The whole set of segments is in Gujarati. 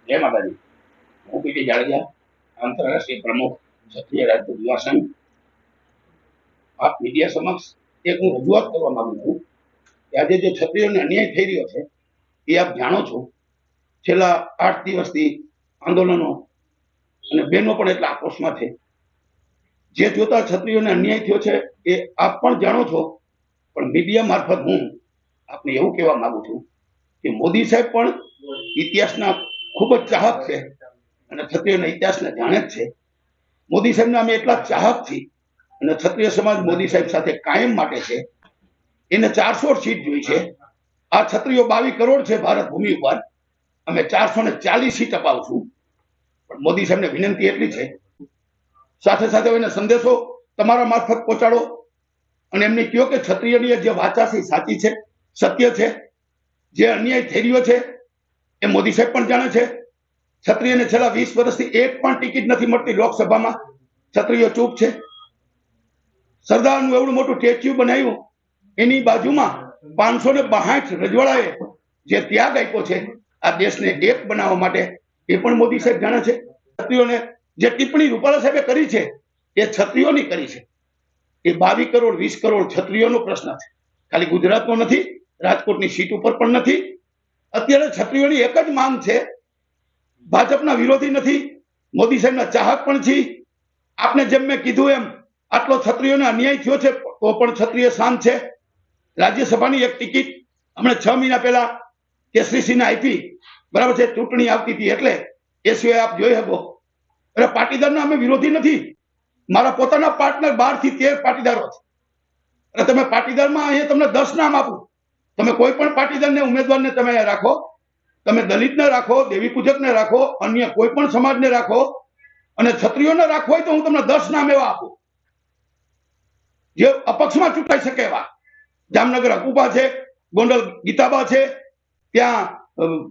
જય માતાજી। હું પીટી જાડેજા, આંતરરાષ્ટ્રીય પ્રમુખ ક્ષત્રિય રાજપૂત યુવા સંઘ। આપ મીડિયા સમક્ષ એક હું રજૂઆત કરવા માંગુ છું કે આજે જે ક્ષત્રિયોને અન્યાય થઈ રહ્યો છે એ આપ જાણો છો। છેલ્લા 8 દિવસથી આંદોલનો અને બહેનો પણ એટલા આક્રોશમાં છે। જે જોતા ક્ષત્રિયોને અન્યાય થયો છે એ આપ પણ જાણો છો, પણ મીડિયા મારફત હું આપને એવું કહેવા માંગુ છું કે મોદી સાહેબ પણ ઇતિહાસના ખૂબ જ ચાહક છે અને ક્ષત્રિયના ઇતિહાસને જાણે જ છે। મોદી સાહેબના અમે એટલા ચાહક છીએ અને ક્ષત્રિય સમાજ મોદી સાહેબ સાથે કાયમ માટે છે। એને 400 સીટ જોઈ છે। આ ક્ષત્રિયો 22 કરોડ છે ભારત ભૂમિ ઉપર, અમે 440 સીટ અપાવશું। પણ મોદી સાહેબને વિનંતી એટલી છે, સાથે સાથે એને સંદેશો તમારા મારફત પહોંચાડો અને એમને કહો કે ક્ષત્રિયની જે વાચા છે સાચી છે, સત્ય છે। જે અન્યાય થઈ રહ્યો છે એ મોદી સાહેબ પણ જાણે છે। ક્ષત્રિયને છેલ્લા 20 વર્ષથી એક પણ ટિકિટ નથી મળતી લોકસભામાં, ક્ષત્રિયો ચૂપ છે। સરદારનું એવડું મોટું સ્ટેચ્યુ બનાવ્યું, એની બાજુમાં 562 રજવાડાએ જે ત્યાગ આપ્યો છે આ દેશને એક બનાવવા માટે, એ પણ મોદી સાહેબ જાણે છે। ક્ષત્રિયોને જે ટિપ્પણી રૂપાલા સાહેબે કરી છે એ ક્ષત્રિયોની કરી છે। એ 22 કરોડ 20 કરોડ ક્ષત્રિયોનો પ્રશ્ન છે, ખાલી ગુજરાતનો નથી, રાજકોટની સીટ ઉપર પણ નથી। અત્યારે ક્ષત્રિયોની એક જ માંગ છે, ભાજપના વિરોધી નથી, મોદી સાહેબના ચાહક પણ છીએ। આપને જેમ મેં કીધું એમ આટલો ક્ષત્રિયોને અન્યાય થયો છે તો પણ ક્ષત્રિય શાંત છે। રાજ્યસભાની એક ટિકિટ હમણાં 6 મહિના પહેલા કેસરીસિંહને આપી, બરાબર છે, ચૂંટણી આવતી હતી એટલે એ સિવાય આપ જોઈ શકો। એટલે પાટીદારના અમે વિરોધી નથી, મારા પોતાના પાર્ટનર 12 થી 13 પાટીદારો છે। એટલે તમે પાટીદારમાં અહીંયા તમને 10 નામ આપું, તમે કોઈ પણ પાટીદારને ઉમેદવારને તમે રાખો, તમે દલિતને રાખો, દેવી પૂજકને રાખો, અન્ય કોઈ પણ સમાજને રાખો અને ક્ષત્રિયોને રાખવો હોય તો હું તમને 10 નામ એવા આપું જે અપક્ષમાં ચૂંટાઈ શકે એવા। જામનગર હકુબા છે, ગોંડલ ગીતાબા છે, ત્યાં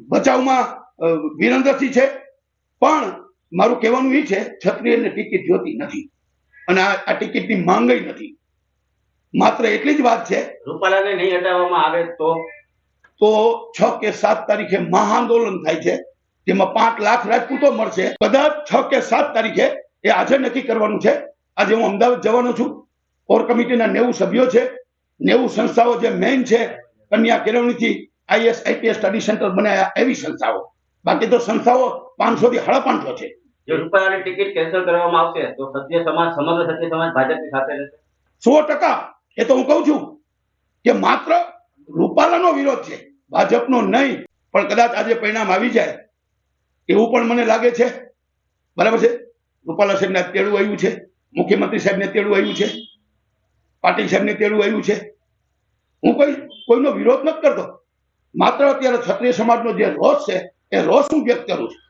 ભચાઉમાં વિરેન્દ્રસિંહ છે। પણ મારું કહેવાનું એ છે, ક્ષત્રિયને ટિકિટ જોતી નથી અને આ ટિકિટની માંગ નથી। માત્ર એટલી જ વાત છે, રૂપાલાને નહીં હટાવવામાં આવે તો 6 કે 7 તારીખે મહાઆંદોલન થાય છે, જેમાં 5 લાખ રાજપૂતો મળશે। કદાચ 6 કે 7 તારીખે, એ આજે નક્કી કરવાનું છે। આજે હું અમદાવાદ જવાનો છું, કોર કમિટીના 90 સભ્યો છે, 90 સંસ્થાઓ જે મેઇન છે, કન્યા કેળવણીથી આઈએસ આઈપીએસ સ્ટડી સેન્ટર બનાવ્યા એવી સંસ્થાઓ, બાકી તો સંસ્થાઓ 500 થી 550 છે। જો રૂપાલાની ટિકિટ કેન્સલ કરવામાં આવશે તો ક્ષત્રિય સમાજ, સમગ્ર ક્ષત્રિય સમાજ ભાજપની સાથે રહેશે 100%। એ તો હું કહું છું કે માત્ર રૂપાલાનો વિરોધ છે, ભાજપનો નહીં। પણ કદાચ આજે પરિણામ આવી જાય એવું પણ મને લાગે છે, બરાબર છે। રૂપાલા સાહેબને તેડું આવ્યું છે, મુખ્યમંત્રી સાહેબને તેડું આવ્યું છે, પાટીલ સાહેબને તેડું આવ્યું છે। હું કોઈનો વિરોધ નથી કરતો, માત્ર અત્યારે ક્ષત્રિય સમાજનો જે રોષ છે એ રોષ હું વ્યક્ત કરું છું।